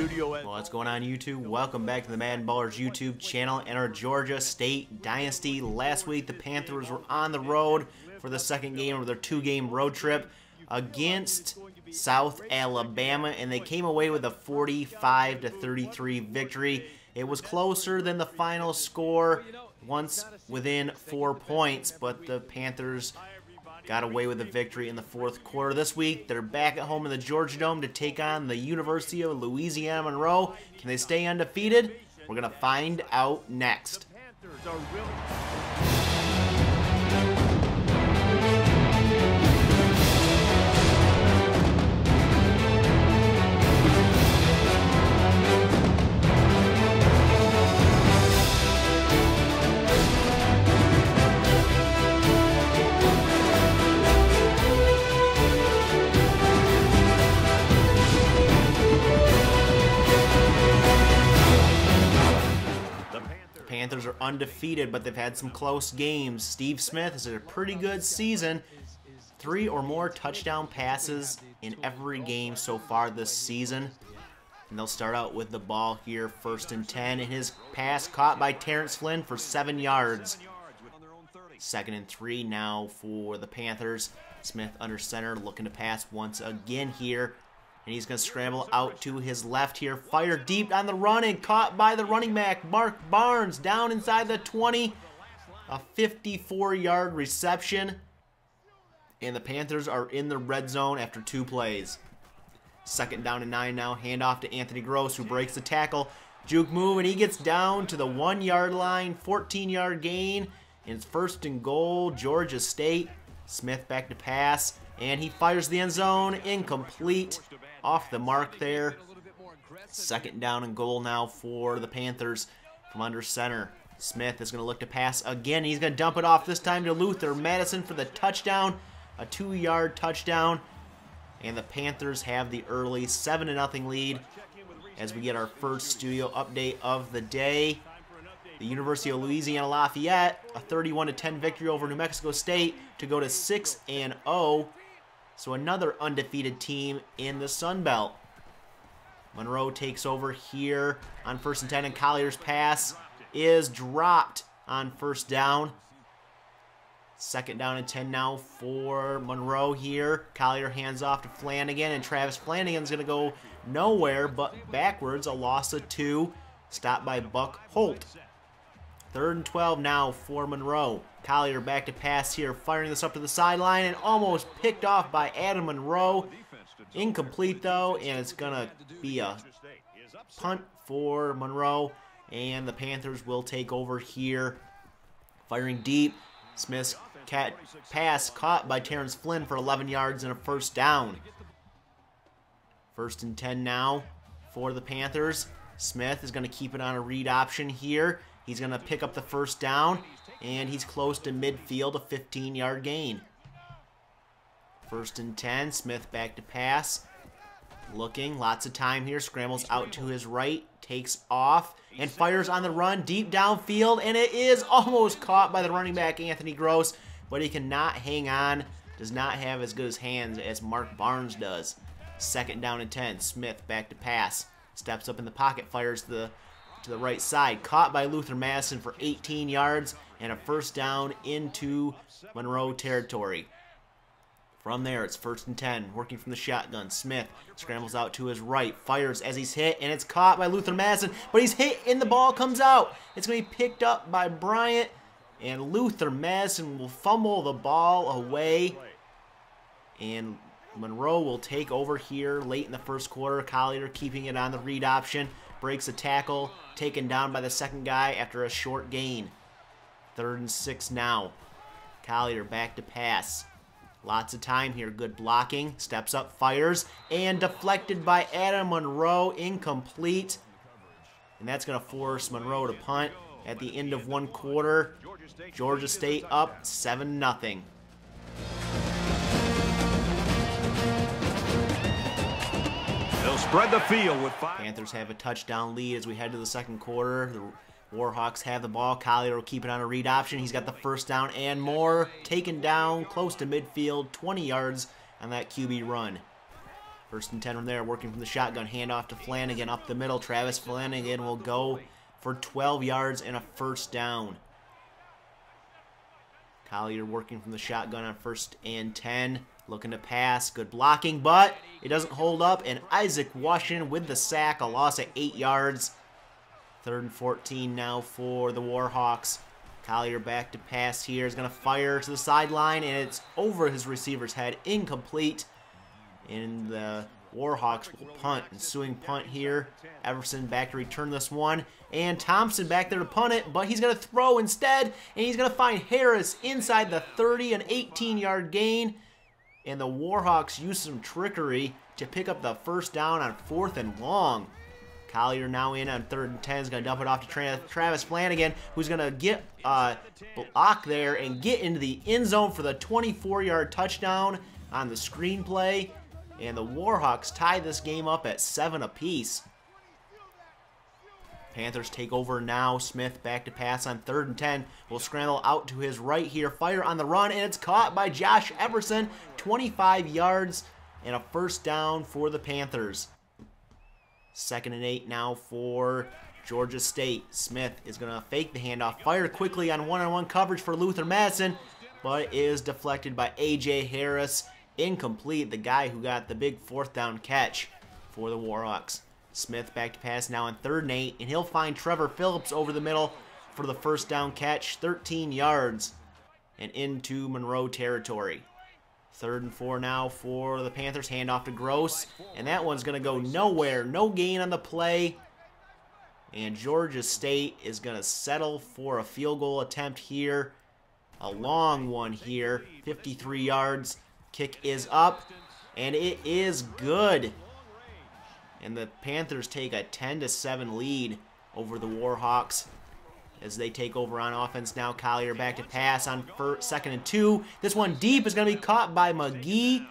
studio. Well, what's going on, YouTube? Welcome back to the MaddenBallerz YouTube channel and our Georgia State Dynasty. Last week, the Panthers were on the road for the second game of their two-game road trip against South Alabama, and they came away with a 45-33 victory. It was closer than the final score, once within 4 points, but the Panthers got away with a victory in the fourth quarter. This week, they're back at home in the Georgia Dome to take on the University of Louisiana Monroe. Can they stay undefeated? We're going to find out next. Panthers are undefeated, but they've had some close games. Steve Smith has had a pretty good season. 3 or more touchdown passes in every game so far this season. And they'll start out with the ball here, 1st and 10. And his pass caught by Terrence Flynn for 7 yards. 2nd and 3 now for the Panthers. Smith under center, looking to pass once again here. And he's going to scramble out to his left here. Fire deep on the run and caught by the running back, Mark Barnes, down inside the 20. A 54-yard reception. And the Panthers are in the red zone after 2 plays. 2nd down and 9 now. Handoff to Anthony Gross, who breaks the tackle. Juke move, and he gets down to the 1-yard line. 14-yard gain. And it's 1st and goal, Georgia State. Smith back to pass. And he fires the end zone. Incomplete. Off the mark there. 2nd down and goal now for the Panthers from under center. Smith is going to look to pass again. He's going to dump it off this time to Luther Madison for the touchdown. A 2-yard touchdown. And the Panthers have the early 7-0 lead as we get our first studio update of the day. The University of Louisiana Lafayette, a 31-10 victory over New Mexico State to go to 6-0. So another undefeated team in the Sun Belt. Monroe takes over here on 1st and 10, and Collier's pass is dropped on 1st down. 2nd down and 10 now for Monroe here. Collier hands off to Flanagan, and Travis Flanagan's going to go nowhere but backwards. A loss of 2, stopped by Buck Holt. 3rd and 12 now for Monroe. Collier back to pass here, firing this up to the sideline, and almost picked off by Adam Monroe. Incomplete though, and it's going to be a punt for Monroe, and the Panthers will take over here. Firing deep, Smith's pass caught by Terrence Flynn for 11 yards and a 1st down. 1st and 10 now for the Panthers. Smith is going to keep it on a read option here. He's going to pick up the 1st down, and he's close to midfield, a 15-yard gain. 1st and 10, Smith back to pass. Looking, lots of time here, scrambles out to his right, takes off, and fires on the run deep downfield, and it is almost caught by the running back, Anthony Gross, but he cannot hang on, does not have as good as hands as Mark Barnes does. 2nd down and 10, Smith back to pass. Steps up in the pocket, fires to the right side. Caught by Luther Madison for 18 yards and a 1st down into Monroe territory. From there, it's 1st and 10, working from the shotgun. Smith scrambles out to his right, fires as he's hit, and it's caught by Luther Madison, but he's hit and the ball comes out. It's going to be picked up by Bryant, and Luther Madison will fumble the ball away, and Monroe will take over here late in the 1st quarter. Collier keeping it on the read option. Breaks a tackle, taken down by the 2nd guy after a short gain. 3rd and 6 now. Collier back to pass. Lots of time here. Good blocking. Steps up, fires, and deflected by Adam Monroe. Incomplete. And that's going to force Monroe to punt at the end of 1 quarter. Georgia State up 7-0. They'll spread the field with 5. Panthers have a touchdown lead as we head to the 2nd quarter. The Warhawks have the ball. Collier will keep it on a read option. He's got the 1st down and more. Taken down close to midfield, 20 yards on that QB run. First and 10 from there, working from the shotgun, handoff to Flanagan up the middle. Travis Flanagan will go for 12 yards and a first down. Collier working from the shotgun on first and 10, looking to pass, good blocking, but it doesn't hold up, and Isaac Washington with the sack, a loss of 8 yards. 3rd and 14 now for the Warhawks. Collier back to pass here, is going to fire to the sideline, and it's over his receiver's head, incomplete. And the Warhawks will punt. Ensuing punt here. Everson back to return this one. And Thompson back there to punt it, but he's going to throw instead. And he's going to find Harris inside the 30, an 18-yard gain. And the Warhawks use some trickery to pick up the first down on 4th and long. Collier now in on 3rd and 10. Is going to dump it off to Travis Flanagan, who's going to get block there and get into the end zone for the 24-yard touchdown on the screenplay. And the Warhawks tie this game up at 7 apiece. Panthers take over now. Smith back to pass on 3rd and 10. Will scramble out to his right here. Fire on the run, and it's caught by Josh Everson. 25 yards and a first down for the Panthers. 2nd and 8 now for Georgia State. Smith is going to fake the handoff. Fire quickly on one-on-one coverage for Luther Madison, but it is deflected by A.J. Harris. Incomplete, the guy who got the big 4th down catch for the Warhawks. Smith back to pass now on 3rd and 8, and he'll find Trevor Phillips over the middle for the first down catch, 13 yards, and into Monroe territory. 3rd and 4 now for the Panthers, handoff to Gross, and that one's going to go nowhere, no gain on the play, and Georgia State is going to settle for a field goal attempt here, a long one here, 53 yards. Kick is up, and it is good. And the Panthers take a 10-7 lead over the Warhawks as they take over on offense now. Collier back to pass on 2nd and 2. This one deep is going to be caught by McGee,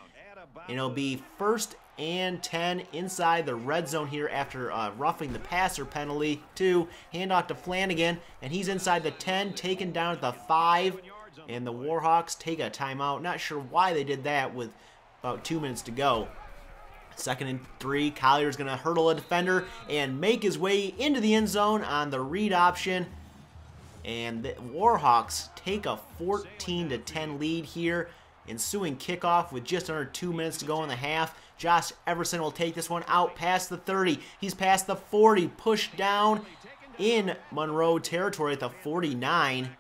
and it'll be 1st and 10 inside the red zone here after roughing the passer penalty. 2, handoff to Flanagan, and he's inside the 10, taken down at the 5. And the Warhawks take a timeout. Not sure why they did that with about 2 minutes to go. 2nd and 3. Collier's going to hurdle a defender and make his way into the end zone on the read option. And the Warhawks take a 14-10 lead here. Ensuing kickoff with just under 2 minutes to go in the half. Josh Everson will take this one out past the 30. He's past the 40. Pushed down in Monroe territory at the 49.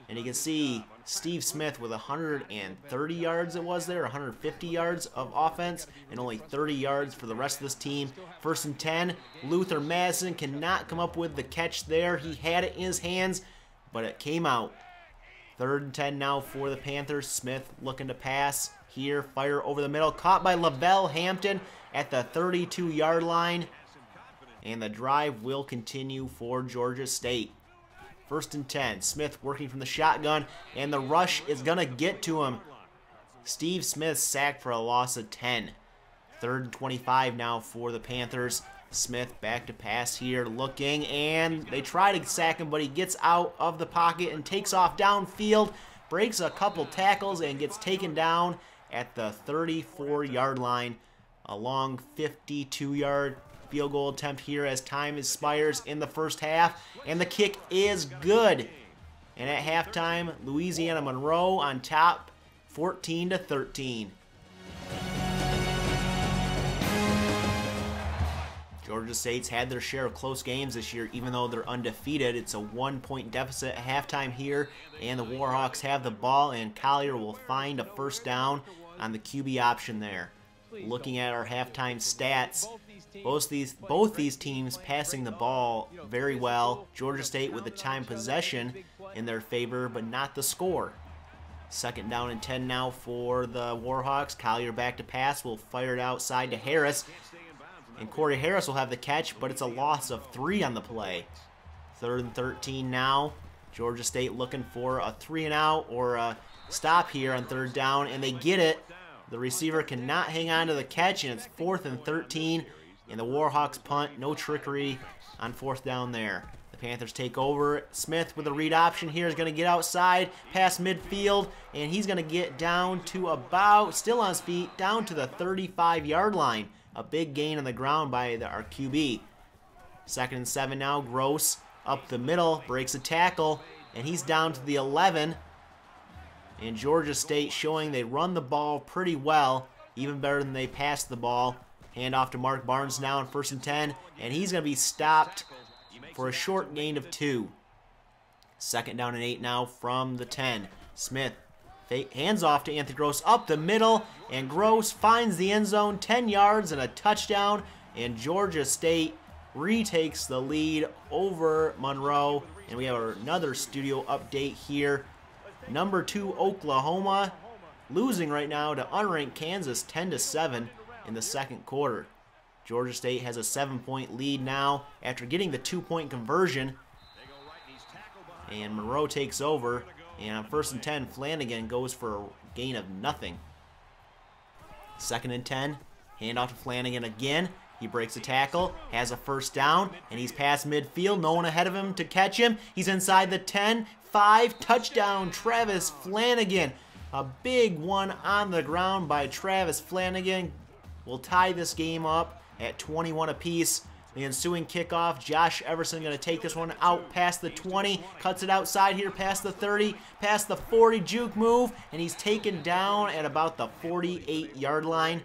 And you can see Steve Smith with 130 yards it was there, 150 yards of offense, and only 30 yards for the rest of this team. 1st and 10, Luther Madison cannot come up with the catch there. He had it in his hands, but it came out. 3rd and 10 now for the Panthers. Smith looking to pass here, fire over the middle, caught by Lavelle Hampton at the 32-yard line. And the drive will continue for Georgia State. 1st and 10. Smith working from the shotgun, and the rush is going to get to him. Steve Smith sacked for a loss of 10. 3rd and 25 now for the Panthers. Smith back to pass here, looking, and they try to sack him, but he gets out of the pocket and takes off downfield, breaks a couple tackles, and gets taken down at the 34-yard line. A long 52-yard field goal attempt here as time expires in the first half, and the kick is good. And at halftime, Louisiana Monroe on top, 14-13. Georgia State's had their share of close games this year, even though they're undefeated. It's a 1-point deficit at halftime here, and the Warhawks have the ball, and Collier will find a first down on the QB option there. Looking at our halftime stats, both these teams passing the ball very well. Georgia State with the time possession in their favor, but not the score. 2nd down and 10 now for the Warhawks. Collier back to pass, will fire it outside to Harris. And Corey Harris will have the catch, but it's a loss of 3 on the play. 3rd and 13 now. Georgia State looking for a 3-and-out or a stop here on 3rd down, and they get it. The receiver cannot hang on to the catch, and it's 4th and 13. And the Warhawks punt, no trickery on 4th down there. The Panthers take over. Smith with a read option here is going to get outside past midfield, and he's going to get down to about, still on his feet, down to the 35-yard line. A big gain on the ground by our QB. 2nd and 7 now. Gross up the middle, breaks a tackle, and he's down to the 11. And Georgia State showing they run the ball pretty well, even better than they pass the ball. Hand off to Mark Barnes now on 1st and 10, and he's going to be stopped for a short gain of 2. 2nd down and 8 now from the 10. Smith hands off to Anthony Gross up the middle, and Gross finds the end zone, 10 yards and a touchdown, and Georgia State retakes the lead over Monroe. And we have another studio update here. Number 2 Oklahoma losing right now to unranked Kansas 10-7 in the 2nd quarter. Georgia State has a 7-point lead now after getting the 2-point conversion. And Monroe takes over. And on 1st and 10, Flanagan goes for a gain of nothing. 2nd and 10, hand off to Flanagan again. He breaks a tackle, has a 1st down, and he's past midfield. No one ahead of him to catch him. He's inside the 10, 5, touchdown, Travis Flanagan. A big one on the ground by Travis Flanagan will tie this game up at 21 apiece. The ensuing kickoff, Josh Everson going to take this one out past the 20, cuts it outside here past the 30, past the 40, juke move, and he's taken down at about the 48-yard line.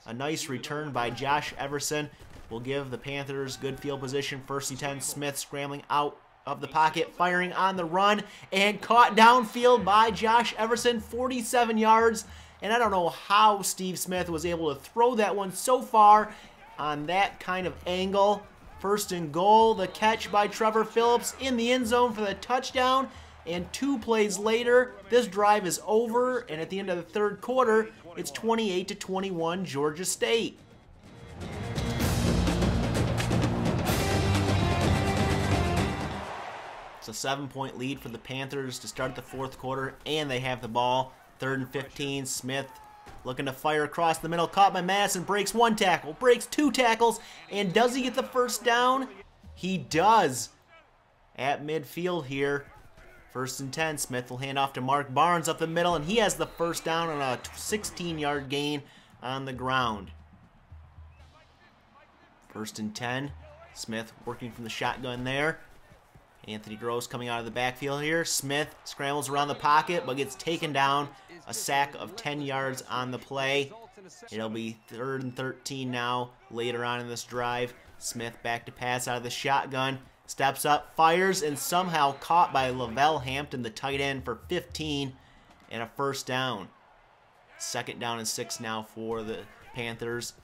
A nice return by Josh Everson will give the Panthers good field position. 1st and 10, Smith scrambling out of the pocket, firing on the run, and caught downfield by Josh Everson, 47 yards. And I don't know how Steve Smith was able to throw that one so far on that kind of angle. 1st and goal, the catch by Trevor Phillips in the end zone for the touchdown. And 2 plays later, this drive is over, and at the end of the 3rd quarter, it's 28-21 Georgia State. It's a 7-point lead for the Panthers to start the 4th quarter, and they have the ball. 3rd and 15, Smith looking to fire across the middle, caught by Madison, breaks 1 tackle, breaks 2 tackles, and does he get the 1st down? He does. At midfield here, 1st and 10, Smith will hand off to Mark Barnes up the middle, and he has the 1st down on a 16-yard gain on the ground. 1st and 10, Smith working from the shotgun there. Anthony Gross coming out of the backfield here. Smith scrambles around the pocket but gets taken down. A sack of 10 yards on the play. It'll be 3rd and 13 now later on in this drive. Smith back to pass out of the shotgun. Steps up, fires, and somehow caught by Lavelle Hampton, the tight end, for 15 and a 1st down. 2nd down and 6 now for the Panthers.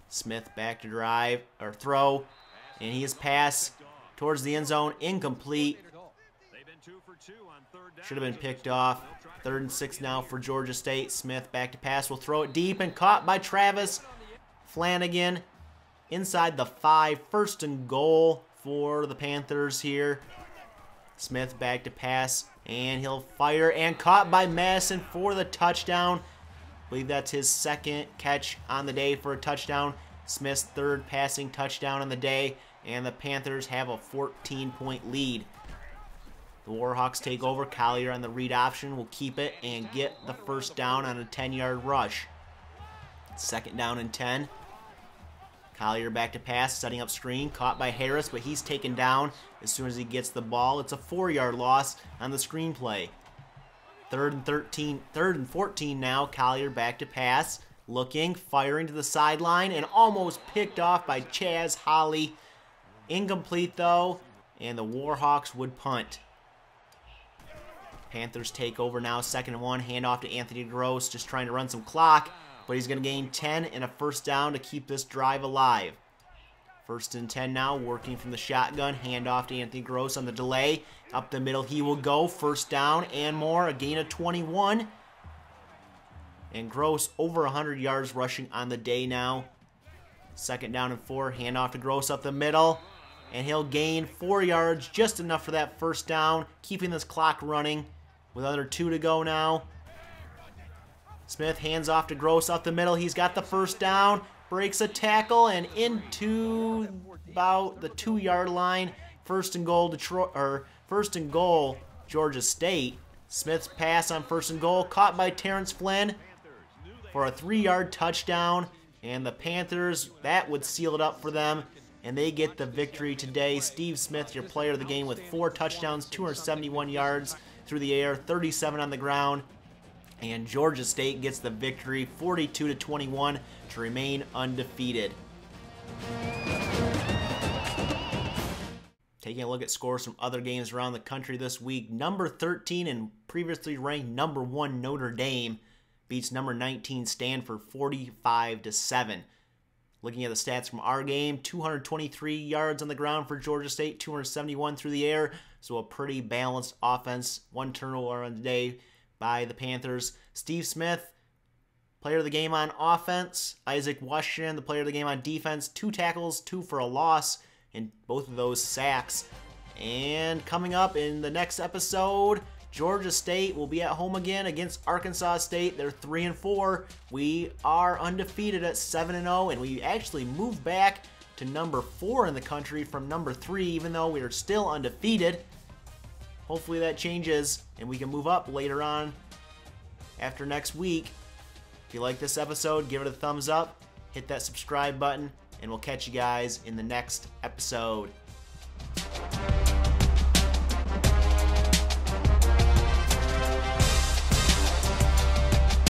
Smith back to drive, or throw, and he is pass towards the end zone, incomplete. Should have been picked off. 3rd and 6 now for Georgia State. Smith back to pass, will throw it deep, and caught by Travis Flanagan inside the 5. 1st and goal for the Panthers here. Smith back to pass, and he'll fire, and caught by Madison for the touchdown. I believe that's his 2nd catch on the day for a touchdown. Smith's 3rd passing touchdown on the day, and the Panthers have a 14-point lead. The Warhawks take over. Collier on the read option will keep it and get the 1st down on a 10-yard rush. 2nd down and 10. Collier back to pass, setting up screen, caught by Harris, but he's taken down as soon as he gets the ball. It's a 4-yard loss on the screen play. 3rd and 14 now. Collier back to pass, looking, firing to the sideline, and almost picked off by Chaz Holly. Incomplete though, and the Warhawks would punt. Panthers take over now, 2nd and 1, hand off to Anthony Gross, just trying to run some clock, but he's going to gain 10 and a 1st down to keep this drive alive. 1st and 10 now, working from the shotgun, hand off to Anthony Gross on the delay. Up the middle he will go, 1st down and more, a gain of 21. And Gross over 100 yards rushing on the day now. 2nd down and 4, hand off to Gross up the middle. And he'll gain 4 yards, just enough for that 1st down, keeping this clock running with under 2 to go now. Smith hands off to Gross up the middle. He's got the 1st down, breaks a tackle, and into about the 2-yard line. 1st and goal, Detroit, or 1st and goal, Georgia State. Smith's pass on 1st and goal, caught by Terrence Flynn for a 3-yard touchdown. And the Panthers, that would seal it up for them, and they get the victory today. Steve Smith, your player of the game, with 4 touchdowns, 271 yards through the air, 37 on the ground. And Georgia State gets the victory, 42-21, to remain undefeated. Taking a look at scores from other games around the country this week, number 13 and previously ranked number 1 Notre Dame beats number 19 Stanford 45-7. Looking at the stats from our game, 223 yards on the ground for Georgia State, 271 through the air, so a pretty balanced offense. 1 turnover on the day by the Panthers. Steve Smith, player of the game on offense. Isaac Washington, the player of the game on defense. 2 tackles, 2 for a loss, and both of those sacks. And coming up in the next episode, Georgia State will be at home again against Arkansas State. They're 3-4. We are undefeated at 7-0, and we actually moved back to number 4 in the country from number 3, even though we are still undefeated. Hopefully that changes, and we can move up later on after next week. If you like this episode, give it a thumbs up, hit that subscribe button, and we'll catch you guys in the next episode.